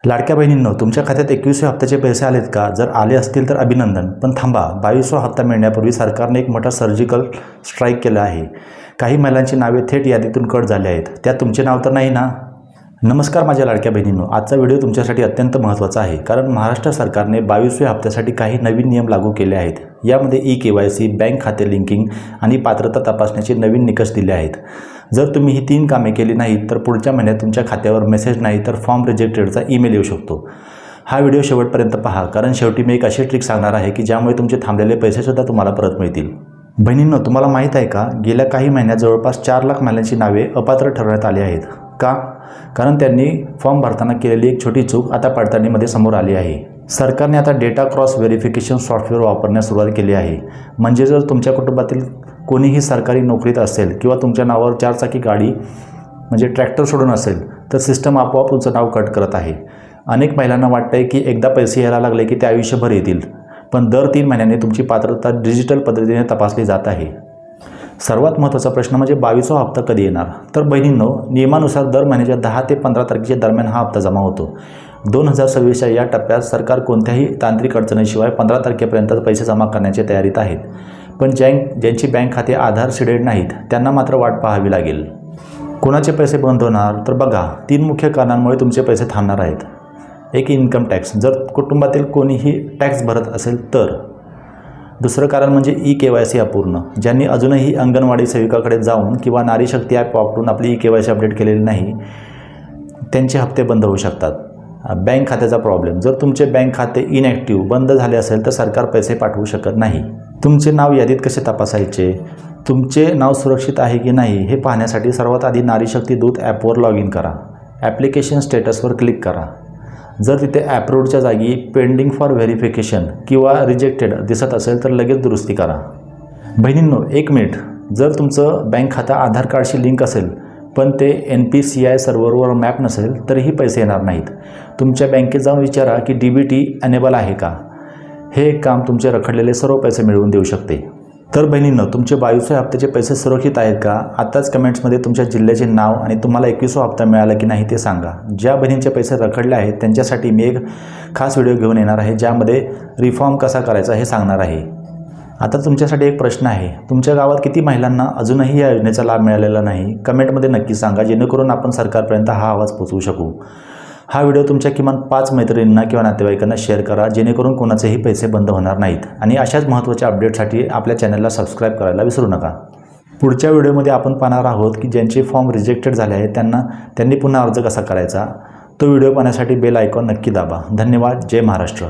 लाडक्या बहिणींनो, तुमच्या खात्यात 21व्या हप्त्याचे पैसे आलेत का? जर आले असतील तर अभिनंदन. पण थांबा, 22वा हप्ता मिळण्यापूर्वी सरकारने एक मोठा सर्जिकल स्ट्राईक केला आहे. काही महिलांची नावे थेट यादीतून कट झाली आहेत. त्यात तुमचे नाव तर नाही ना? नमस्कार माझ्या लाडक्या बहिणींनो, आजचा व्हिडिओ तुमच्यासाठी अत्यंत महत्त्वाचा आहे. कारण महाराष्ट्र सरकारने 22व्या हप्त्यासाठी काही नवीन नियम लागू केले आहेत. यामध्ये KYC, बँक खाते लिंकिंग आणि पात्रता तपासण्याचे नवीन निकष दिले आहेत. जर तुम्ही ही 3 कामे केली नाहीत तर पुढच्या महिन्यात तुमच्या खात्यावर मेसेज नाही तर फॉर्म रिजेक्टेडचा ईमेल येऊ शकतो. हा व्हिडिओ शेवटपर्यंत पहा, कारण शेवटी मी एक अशी ट्रिक सांगणार आहे की ज्यामुळे तुमचे थांबलेले पैसेसुद्धा तुम्हाला परत मिळतील. बहिणींनो, तुम्हाला माहीत आहे का, गेल्या काही महिन्यात जवळपास 4 लाख महिलांची नावे अपात्र ठरवण्यात आली आहेत. का? कारण त्यांनी फॉर्म भरताना केलेली एक छोटी चूक आता पडताळणीमध्ये समोर आली आहे. सरकारने आता डेटा क्रॉस व्हेरिफिकेशन सॉफ्टवेअर वापरण्यास सुरुवात केली आहे. म्हणजे जर तुमच्या कुटुंबातील कोणीही सरकारी नोकरीत असेल किंवा तुमच्या नावावर 4 चाकी गाडी म्हणजे ट्रॅक्टर सोडून असेल तर सिस्टम आपोआप तुमचं नाव कट करत आहे. अनेक महिलांना वाटतंय की एकदा पैसे यायला लागले की ते आयुष्यभर येतील, पण दर 3 महिन्यांनी तुमची पात्रता डिजिटल पद्धतीने तपासली जात आहे. सर्वात महत्त्वाचा प्रश्न म्हणजे 22वा हप्ता कधी येणार? तर बहिणींनो, नियमानुसार दर महिन्याच्या 10 ते 15 तारखेच्या दरम्यान हा हप्ता जमा होतो. 2026च्या या टप्प्यात सरकार कोणत्याही तांत्रिक अडचणीशिवाय 15 तारखेपर्यंत पैसे जमा करण्याच्या तयारीत आहेत. पण ज्यांची बँक खाते आधार सीडेड नाहीत त्यांना मात्र वाट पाहावी लागेल. कोणाचे पैसे बंद होणार? तर बघा, 3 मुख्य कारणांमुळे तुमचे पैसे थांबणार आहेत. एक, इन्कम टॅक्स, जर कुटुंबातील कोणीही टॅक्स भरत असेल तर. दुसरं कारण म्हणजे KYC अपूर्ण, ज्यांनी अजूनही अंगणवाडी सेविकाकडे जाऊन किंवा नारी शक्ती ॲप वापरून आपली KYC अपडेट केलेली नाही, त्यांचे हप्ते बंद होऊ शकतात. बँक खात्याचा प्रॉब्लेम, जर तुमचे बँक खाते इनॅक्टिव्ह बंद झाले असेल तर सरकार पैसे पाठवू शकत नाही. तुमचे नाव यादीत कसे तपासायचे? तुमचे नाव सुरक्षित आहे की नाही हे पाहण्यासाठी सर्वात आधी नारी शक्ती दूत ॲपवर लॉग इन करा. ॲप्लिकेशन स्टेटसवर क्लिक करा. जर तिथे ॲप्रूव्डच्या जागी पेंडिंग फॉर व्हेरिफिकेशन किंवा रिजेक्टेड दिसत असेल तर लगेच दुरुस्ती करा. बहिणींनो, 1 मिनिट, जर तुमचं बँक खातं आधार कार्डशी लिंक असेल पण ते NPCI सर्व्हरवर मॅप नसेल तरीही पैसे येणार नाहीत. तुमच्या बँकेत जाऊन विचारा की DBT अनेबल आहे का. हे एक काम तुमचे रखडलेले सर्व पैसे मिळवून देऊ शकते. तर बहिणींनो, तुमचे 22व्या हप्त्याचे पैसे सुरक्षित आहेत का? आत्ताच कमेंट्समध्ये तुमच्या जिल्ह्याचे नाव आणि तुम्हाला 21वा हप्ता मिळाला की नाही ते सांगा. ज्या बहिणींचे पैसे रखडले आहेत त्यांच्यासाठी मी एक खास व्हिडिओ घेऊन येणार आहे, ज्यामध्ये रिफॉर्म कसा करायचा हे सांगणार आहे. आता तुमच्यासाठी एक प्रश्न आहे, तुमच्या गावात किती महिलांना अजूनही या योजनेचा लाभ मिळालेला नाही? कमेंटमध्ये नक्की सांगा, जेणेकरून आपण सरकारपर्यंत हा आवाज पोहोचवू शकू. हा व्हिडिओ तुमच्या किमान 5 मैत्रिणींना किंवा नातेवाईकांना शेअर करा, जेणेकरून कोणाचेही पैसे बंद होणार नाहीत. आणि अशाच महत्त्वाच्या अपडेटसाठी आपल्या चॅनलला सबस्क्राईब करायला विसरू नका. पुढच्या व्हिडिओमध्ये आपण पाहणार आहोत की ज्यांचे फॉर्म रिजेक्टेड झाले आहेत त्यांनी पुन्हा अर्ज कसा करायचा. तो व्हिडिओ पाहण्यासाठी बेल आयकॉन नक्की दाबा. धन्यवाद. जय महाराष्ट्र.